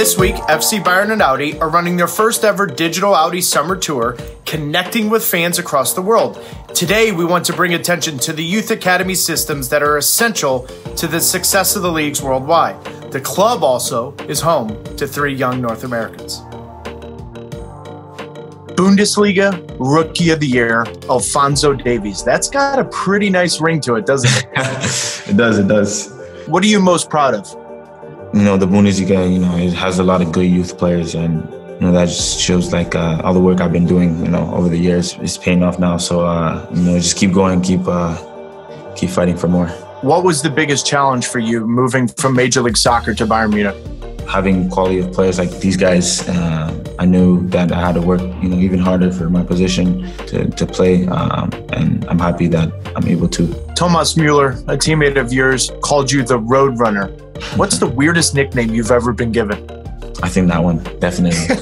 This week, FC Bayern and Audi are running their first ever digital Audi summer tour, connecting with fans across the world. Today, we want to bring attention to the youth academy systems that are essential to the success of the leagues worldwide. The club also is home to 3 young North Americans. Bundesliga Rookie of the Year, Alphonso Davies. That's got a pretty nice ring to it, doesn't it? It does. What are you most proud of? The Bundesliga, it has a lot of good youth players, and that just shows like all the work I've been doing, over the years is paying off now. So, just keep going, keep fighting for more. What was the biggest challenge for you moving from Major League Soccer to Bayern Munich? Having quality of players like these guys, I knew that I had to work, even harder for my position to play, and I'm happy that I'm able to. Thomas Müller, a teammate of yours, called you the Road Runner. What's the weirdest nickname you've ever been given? I think that one, definitely.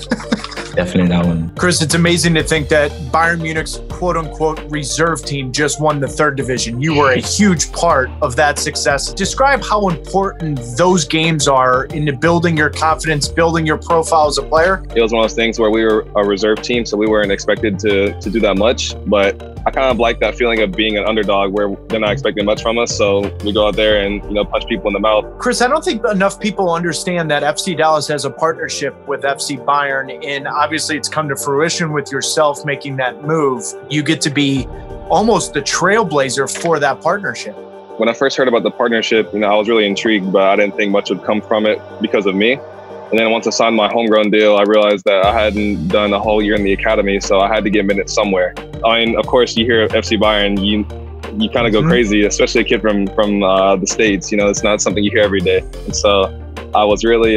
Definitely that one. Chris, it's amazing to think that Bayern Munich's quote-unquote reserve team just won the 3rd division. You were a huge part of that success. Describe how important those games are into building your confidence, building your profile as a player. It was one of those things where we were a reserve team, so we weren't expected to do that much. But I kind of like that feeling of being an underdog where they're not expecting much from us. So we go out there and, punch people in the mouth. Chris, I don't think enough people understand that FC Dallas has a partnership with FC Bayern, and obviously it's come to fruition with yourself making that move. You get to be almost the trailblazer for that partnership. When I first heard about the partnership, I was really intrigued, but I didn't think much would come from it because of me. And then once I signed my homegrown deal, I realized that I hadn't done a whole year in the academy, so I had to get minutes somewhere. I mean, of course, you hear FC Bayern, you kind of go crazy, especially a kid from the States. It's not something you hear every day. And so I was really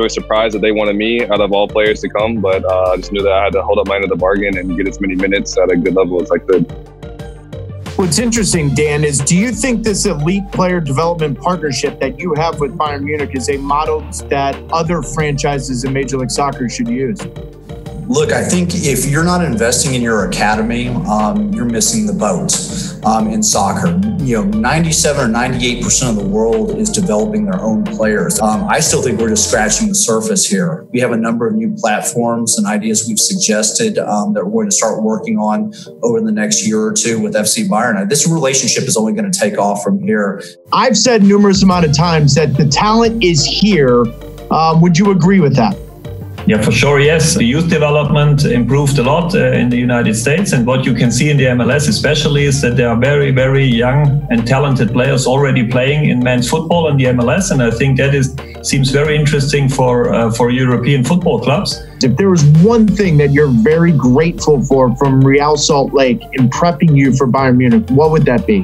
surprised that they wanted me out of all players to come, but I just knew that I had to hold up my end of the bargain and get as many minutes at a good level as I could. What's interesting, Dan, is do you think this elite player development partnership that you have with Bayern Munich is a model that other franchises in Major League Soccer should use? Look, I think if you're not investing in your academy, you're missing the boat in soccer. 97 or 98% of the world is developing their own players. I still think we're just scratching the surface here. We have a number of new platforms and ideas we've suggested that we're going to start working on over the next year or two with FC Bayern. This relationship is only going to take off from here. I've said numerous amount of times that the talent is here. Would you agree with that? Yeah, for sure, yes. The youth development improved a lot in the United States. And what you can see in the MLS especially is that there are very, very young and talented players already playing in men's football in the MLS. And I think that seems very interesting for European football clubs. If there was one thing that you're very grateful for from Real Salt Lake in prepping you for Bayern Munich, what would that be?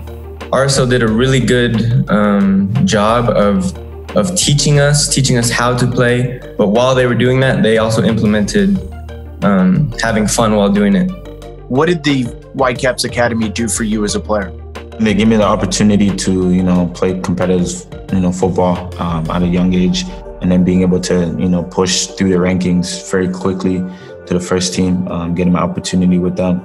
RSL did a really good job of teaching us how to play. But while they were doing that, they also implemented having fun while doing it. What did the Whitecaps Academy do for you as a player? They gave me the opportunity to, play competitive, football at a young age, and then being able to, push through the rankings very quickly to the first team, getting my opportunity with that.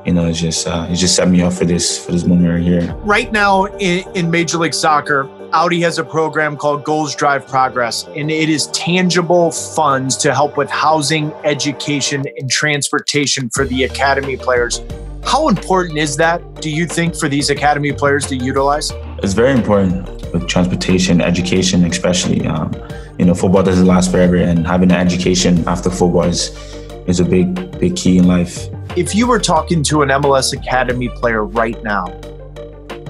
It just set me up for this moment right here. Right now in Major League Soccer, Audi has a program called Goals Drive Progress, and it is tangible funds to help with housing, education, and transportation for the academy players. How important is that, do you think, for these academy players to utilize? It's very important with transportation, education especially. Football doesn't last forever, and having an education after football is a big key in life. If you were talking to an MLS Academy player right now,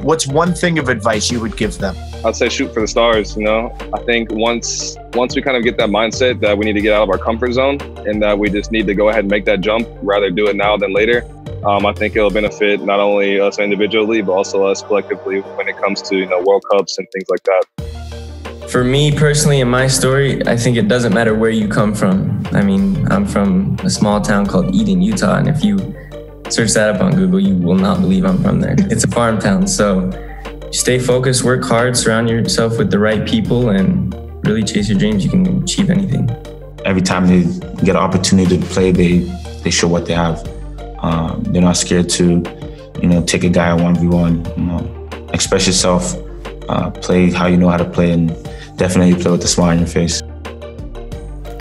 what's one thing of advice you would give them? I'd say shoot for the stars. I think once we kind of get that mindset that we need to get out of our comfort zone and that we just need to go ahead and make that jump, rather do it now than later, I think it'll benefit not only us individually, but also us collectively when it comes to World Cups and things like that. For me personally, in my story, I think it doesn't matter where you come from. I mean, I'm from a small town called Eden, Utah, and if you search that up on Google, you will not believe I'm from there. It's a farm town, so stay focused, work hard, surround yourself with the right people, and really chase your dreams. You can achieve anything. Every time they get an opportunity to play, they show what they have. They're not scared to, take a guy 1v1. Express yourself, play how you know how to play, and definitely play with a smile on your face.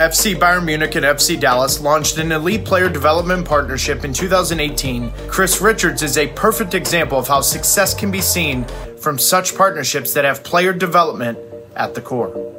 FC Bayern Munich and FC Dallas launched an elite player development partnership in 2018. Chris Richards is a perfect example of how success can be seen from such partnerships that have player development at the core.